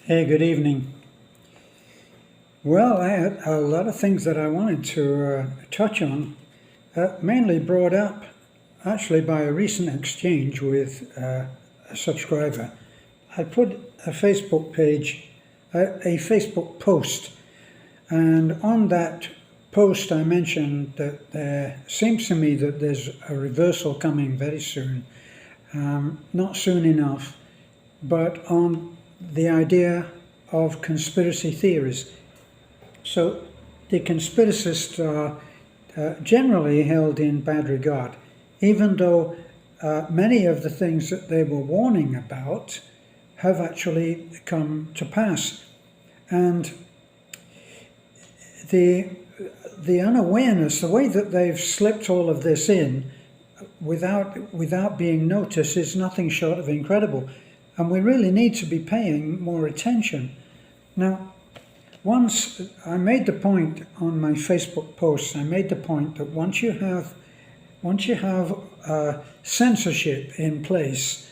Hey, good evening. Well, I had a lot of things that I wanted to touch on, mainly brought up actually by a recent exchange with a subscriber. I put a Facebook page, a Facebook post, and on that post I mentioned that there seems to me that there's a reversal coming very soon. Not soon enough, but on the idea of conspiracy theories. So the conspiracists are generally held in bad regard, even though many of the things that they were warning about have actually come to pass. And the unawareness, the way that they've slipped all of this in without being noticed is nothing short of incredible. And we really need to be paying more attention. Now, once I made the point on my Facebook posts, I made the point that once you have censorship in place,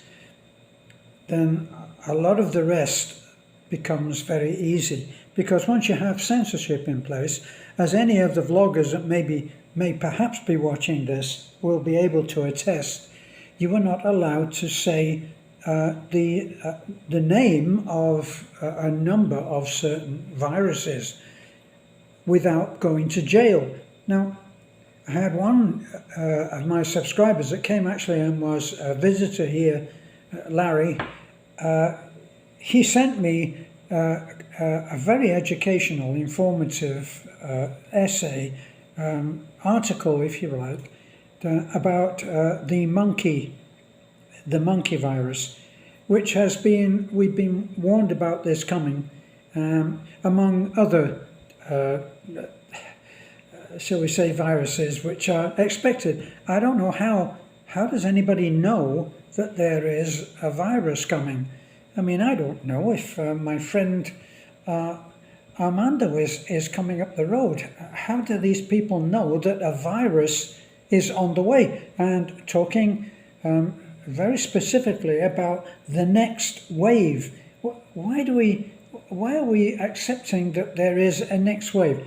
then a lot of the rest becomes very easy. Because once you have censorship in place, as any of the vloggers that may perhaps be watching this will be able to attest, you are not allowed to say the name of a number of certain viruses without going to jail. Now, I had one of my subscribers that came actually and was a visitor here, Larry. He sent me a very educational, informative essay, article, if you like, about the monkey virus, which we've been warned about this coming, among other, shall we say, viruses which are expected. I don't know how does anybody know that there is a virus coming? I mean, I don't know if my friend Armando is coming up the road. How do these people know that a virus is on the way? And talking very specifically about the next wave. Why are we accepting that there is a next wave?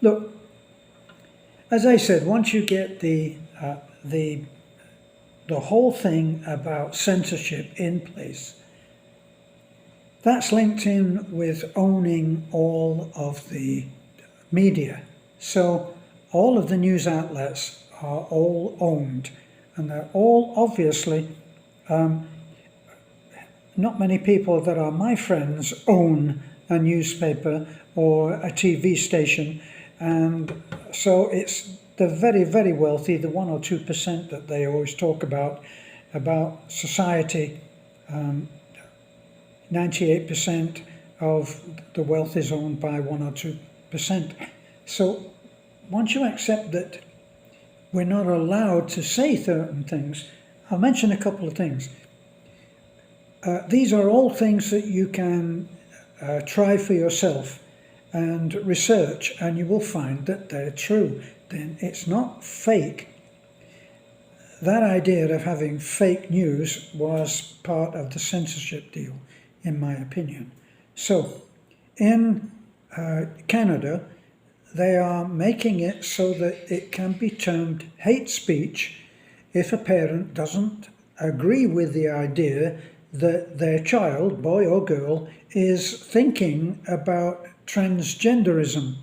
Look, as I said, once you get the whole thing about censorship in place, that's linked in with owning all of the media. So all of the news outlets are all owned, and they're all obviously, not many people that are my friends own a newspaper or a TV station, and so it's the very, very wealthy, the 1 or 2% that they always talk about society. 98% of the wealth is owned by 1 or 2%. So once you accept that we're not allowed to say certain things, I'll mention a couple of things. These are all things that you can try for yourself and research, and you will find that they're true. Then it's not fake. That idea of having fake news was part of the censorship deal, in my opinion. So in Canada, they are making it so that it can be termed hate speech if a parent doesn't agree with the idea that their child, boy or girl, is thinking about transgenderism.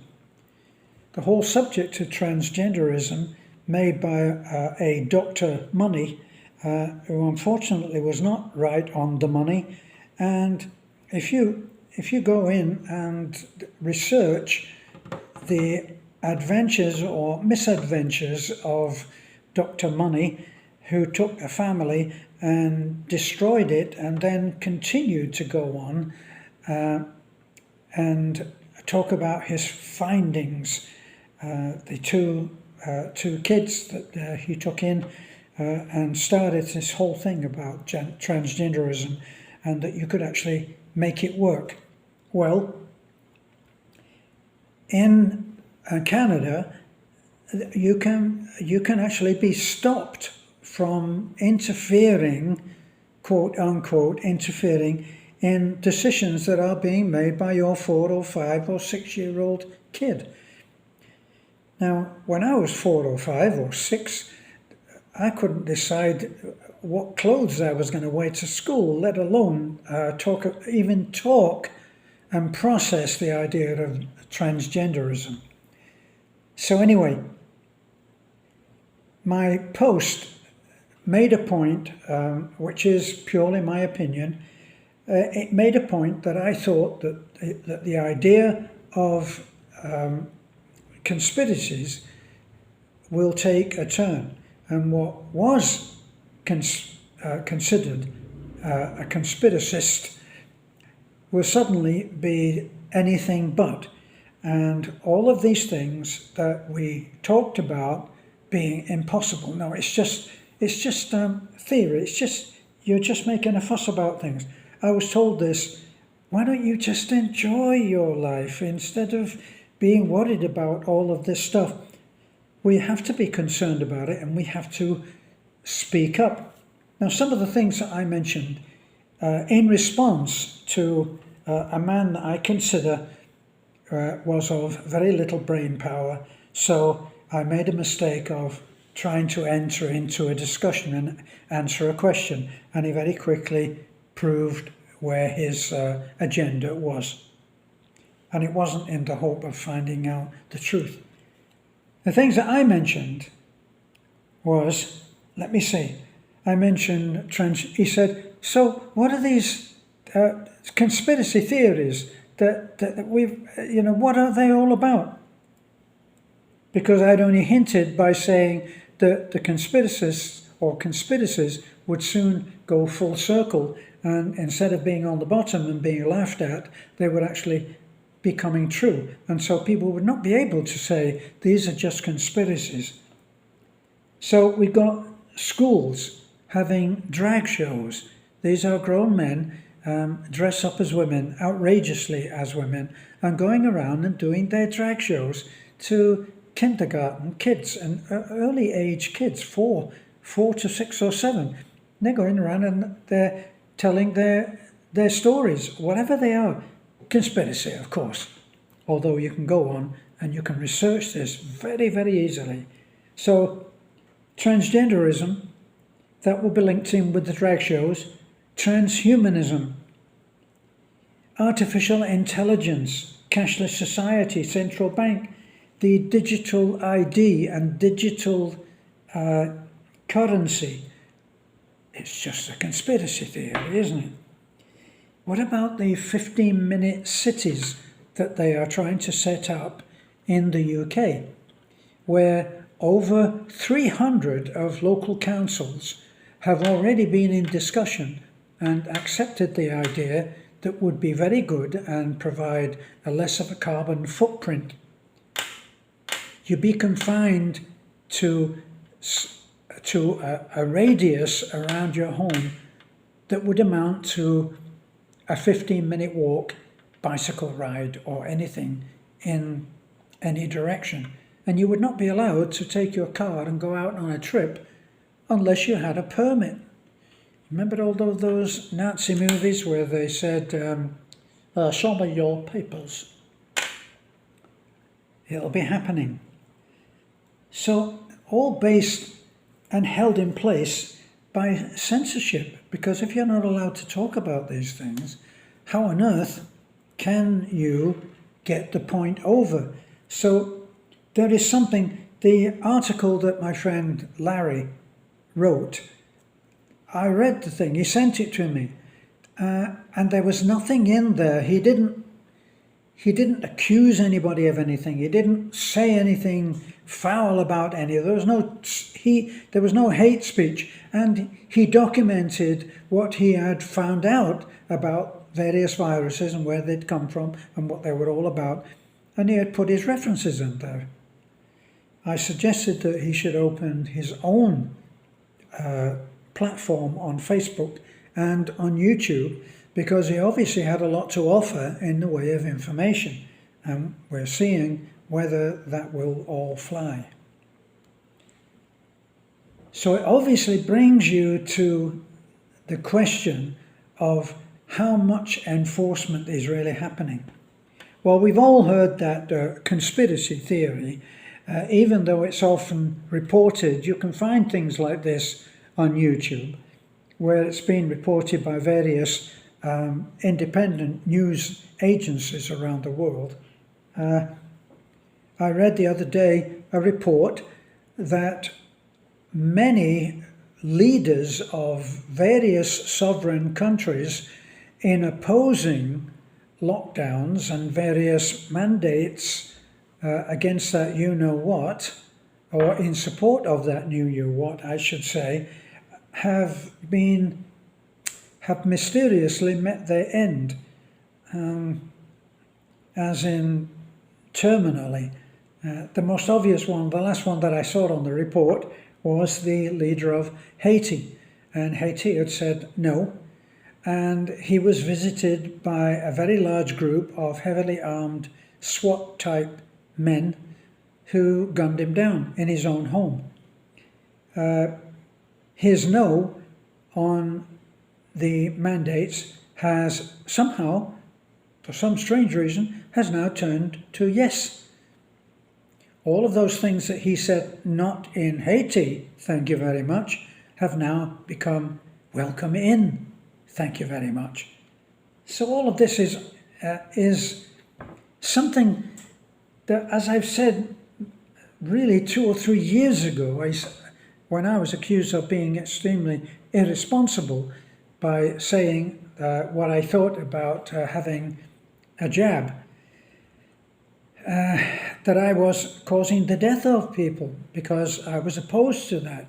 The whole subject of transgenderism, made by a Dr. Money, who unfortunately was not right on the money. And if you go in and research the adventures or misadventures of Dr. Money, who took a family and destroyed it and then continued to go on and talk about his findings, the two kids that he took in and started this whole thing about transgenderism, and that you could actually make it work. Well, in Canada, you can actually be stopped from interfering, quote unquote, interfering in decisions that are being made by your 4 or 5 or 6-year-old kid. Now, when I was 4 or 5 or 6, I couldn't decide what clothes I was going to wear to school, let alone talk and process the idea of transgenderism. So anyway, my post made a point, which is purely my opinion. It made a point that I thought that the idea of conspiracies will take a turn, and what was considered a conspiracist will suddenly be anything but. And all of these things that we talked about being impossible. No, it's just theory. You're just making a fuss about things. I was told this, why don't you just enjoy your life instead of being worried about all of this stuff? We have to be concerned about it, and we have to speak up. Now, some of the things that I mentioned in response to a man that I consider was of very little brain power, so I made a mistake of trying to enter into a discussion and answer a question, and he very quickly proved where his agenda was. And it wasn't in the hope of finding out the truth. The things that I mentioned was, let me see, I mentioned he said, so what are these conspiracy theories that we've, what are they all about? Because I'd only hinted by saying that the conspiracists or conspiracies would soon go full circle, and instead of being on the bottom and being laughed at, they would actually be coming true. And so people would not be able to say, these are just conspiracies. So we've got schools having drag shows. These are grown men dress up as women, outrageously as women, and going around and doing their drag shows to kindergarten kids and early age kids, 4 to 6 or 7. They're going around and they're telling their stories, whatever they are. Conspiracy, of course, although you can go on and you can research this very, very easily. So transgenderism, that will be linked in with the drag shows. Transhumanism, artificial intelligence, cashless society, central bank, the digital ID and digital currency. It's just a conspiracy theory, isn't it? What about the 15-minute cities that they are trying to set up in the UK, where over 300 of local councils have already been in discussion and accepted the idea that would be very good and provide a less of a carbon footprint. You be confined to a radius around your home that would amount to a 15-minute walk, bicycle ride, or anything in any direction. And you would not be allowed to take your car and go out on a trip unless you had a permit. Remember all of those Nazi movies where they said, show me your papers? It'll be happening. So, all based and held in place by censorship, because if you're not allowed to talk about these things, how on earth can you get the point over? So there is something, the article that my friend Larry wrote, I read the thing, he sent it to me, and there was nothing in there. He didn't accuse anybody of anything. He didn't say anything foul about any. There was no hate speech, and he documented what he had found out about various viruses and where they'd come from and what they were all about, and he had put his references in there. I suggested that he should open his own platform on Facebook and on YouTube, because he obviously had a lot to offer in the way of information, and we're seeing whether that will all fly. So it obviously brings you to the question of how much enforcement is really happening. Well, we've all heard that conspiracy theory, even though it's often reported. You can find things like this on YouTube, where it's been reported by various independent news agencies around the world. I read the other day a report that many leaders of various sovereign countries, in opposing lockdowns and various mandates against that you-know-what, or in support of that you-know-what, I should say, have mysteriously met their end, as in terminally. The most obvious one, the last one that I saw on the report, was the leader of Haiti. And Haiti had said no. And he was visited by a very large group of heavily armed SWAT-type men who gunned him down in his own home. His no on the mandates has somehow, for some strange reason, has now turned to yes. All of those things that he said not in Haiti, thank you very much, have now become welcome in, thank you very much. So all of this is something that, as I've said, really 2 or 3 years ago, when I was accused of being extremely irresponsible by saying what I thought about having a jab, that I was causing the death of people because I was opposed to that.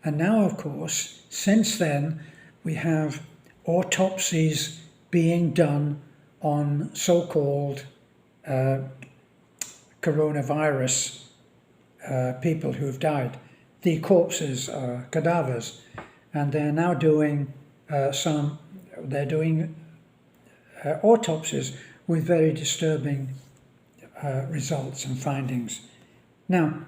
And now, of course, since then, we have autopsies being done on so-called coronavirus people who've died. The corpses are cadavers, and they're now doing autopsies with very disturbing results and findings. Now,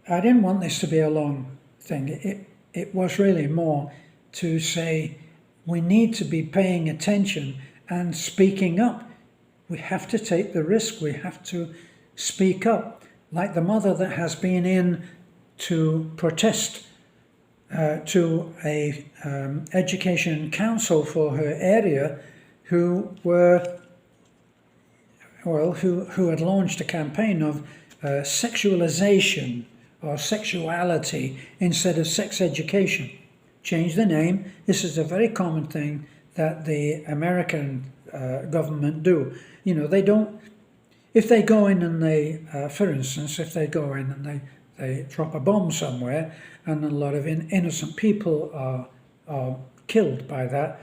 I didn't want this to be a long thing. It was really more to say we need to be paying attention and speaking up. We have to take the risk. We have to speak up. Like the mother that has been in to protest to a education council for her area, who had launched a campaign of sexualization or sexuality instead of sex education. Change the name. This is a very common thing that the American government do. You know, they don't, if they go in and they, for instance, if they go in and they drop a bomb somewhere and a lot of innocent people are killed by that,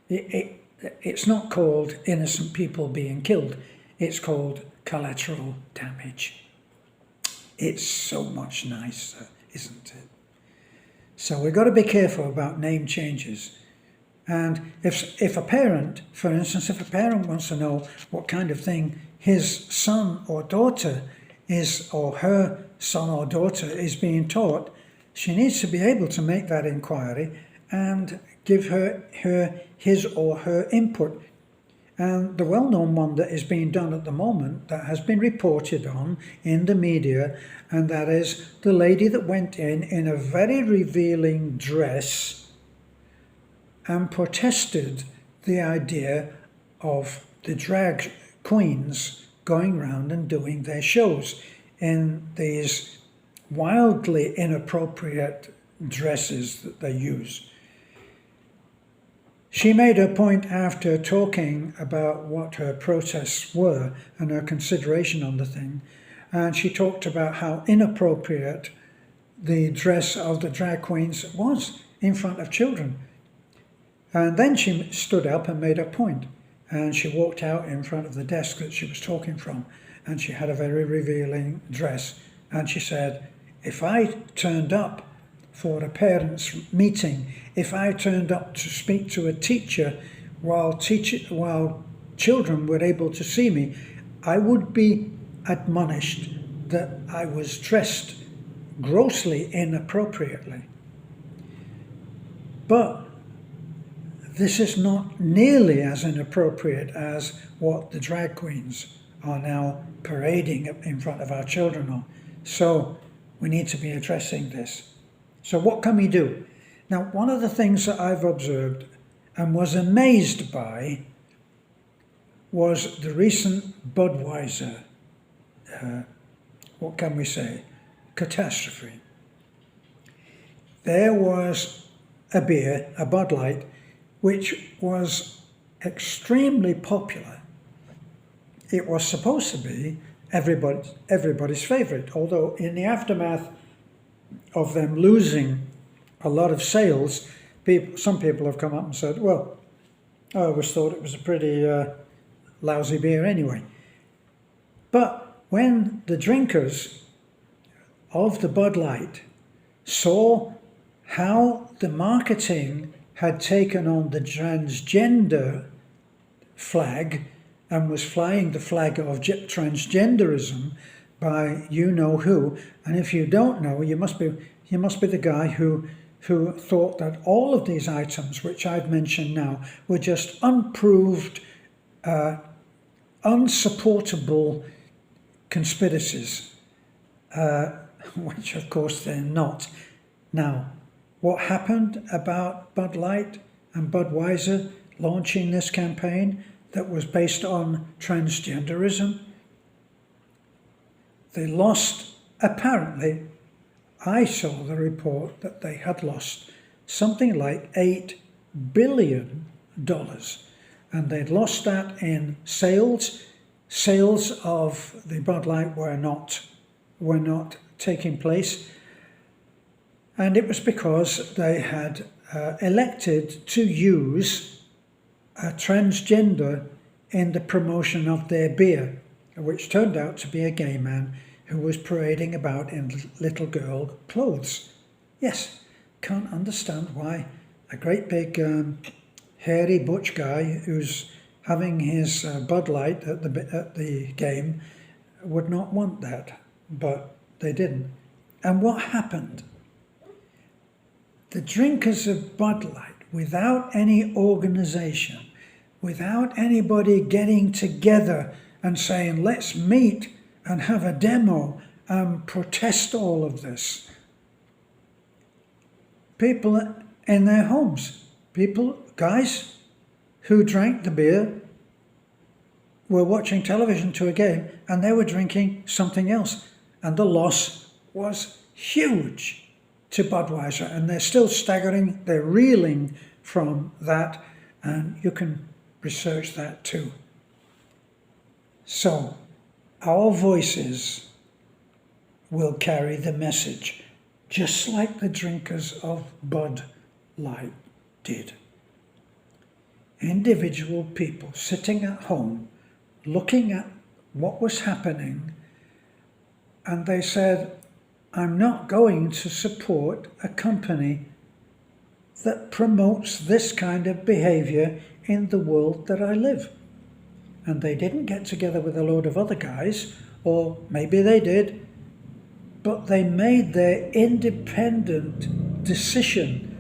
it's not called innocent people being killed. It's called collateral damage. It's so much nicer, isn't it? So we've got to be careful about name changes. And if a parent, for instance, if a parent wants to know what kind of thing his son or daughter is, or her son or daughter is being taught, she needs to be able to make that inquiry and give his or her input. And the well-known one that is being done at the moment, that has been reported on in the media, and that is the lady that went in a very revealing dress and protested the idea of the drag queens going round and doing their shows in these wildly inappropriate dresses that they use. She made her point after talking about what her protests were and her consideration on the thing, and she talked about how inappropriate the dress of the drag queens was in front of children. And then she stood up and made a point, and she walked out in front of the desk that she was talking from, and she had a very revealing dress, and she said, if I turned up for a parents' meeting, if I turned up to speak to a teacher while children were able to see me, I would be admonished that I was dressed grossly inappropriately. But this is not nearly as inappropriate as what the drag queens are now parading in front of our children on. So we need to be addressing this. So what can we do? Now, one of the things that I've observed and was amazed by was the recent Budweiser, what can we say, catastrophe. There was a beer, a Bud Light, which was extremely popular. It was supposed to be everybody's favourite, although in the aftermath of them losing a lot of sales, some people have come up and said, well, I always thought it was a pretty lousy beer anyway. But when the drinkers of the Bud Light saw how the marketing had taken on the transgender flag and was flying the flag of transgenderism by you know who, and if you don't know, you must be the guy who thought that all of these items which I've mentioned now were just unproved, unsupportable conspiracies, which of course they're not. Now, what happened about Bud Light and Budweiser launching this campaign that was based on transgenderism? They lost, apparently, I saw the report that they had lost something like $8 billion. And they'd lost that in sales. Sales of the Bud Light were not taking place. And it was because they had elected to use a transgender in the promotion of their beer, which turned out to be a gay man who was parading about in little girl clothes. Yes, can't understand why a great big hairy butch guy who's having his Bud Light at the game would not want that, but they didn't. And what happened? The drinkers of Bud Light, without any organisation, without anybody getting together and saying, let's meet and have a demo and protest all of this. People in their homes, guys who drank the beer, were watching television to a game and they were drinking something else. And the loss was huge to Budweiser, and they're still staggering, they're reeling from that, and you can research that too. So, our voices will carry the message, just like the drinkers of Bud Light did. Individual people sitting at home, looking at what was happening, and they said, I'm not going to support a company that promotes this kind of behavior in the world that I live. And they didn't get together with a load of other guys, or maybe they did, but they made their independent decision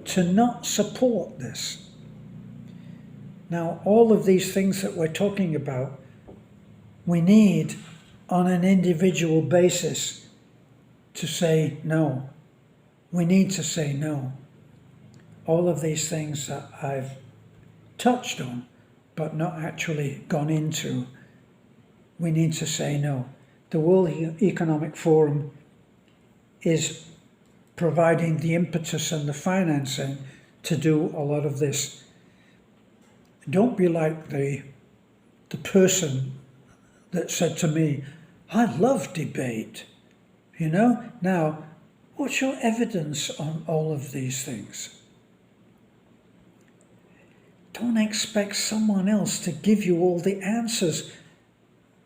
to not support this. Now, all of these things that we're talking about, we need on an individual basis to say no. We need to say no. All of these things that I've touched on, but not actually gone into, we need to say no. The World Economic Forum is providing the impetus and the financing to do a lot of this. Don't be like the person that said to me, I love debate. You know, now, what's your evidence on all of these things? Don't expect someone else to give you all the answers.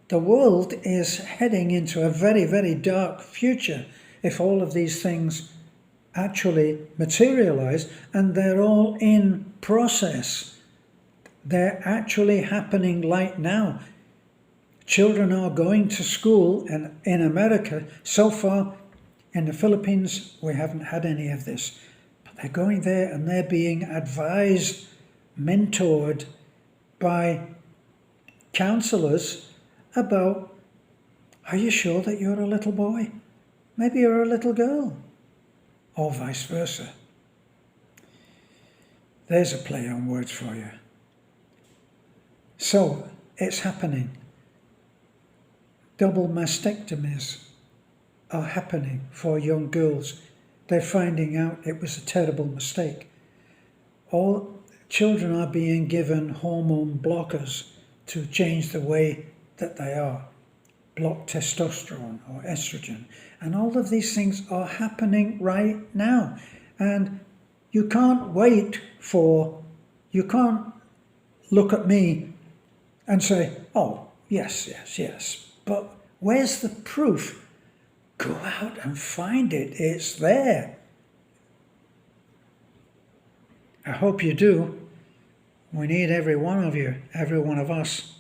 The world is heading into a very, very dark future if all of these things actually materialize, and they're all in process. They're actually happening right now. Children are going to school, and in America, so far, in the Philippines, we haven't had any of this. But they're going there and they're being advised mentored by counsellors about, are you sure that you're a little boy? Maybe you're a little girl. Or vice versa. There's a play on words for you. So, it's happening. Double mastectomies are happening for young girls. They're finding out it was a terrible mistake. All children are being given hormone blockers to change the way that they are. Block testosterone or estrogen. And all of these things are happening right now. And you can't you can't look at me and say, oh, yes. But where's the proof? Go out and find it. It's there. I hope you do. We need every one of you, every one of us.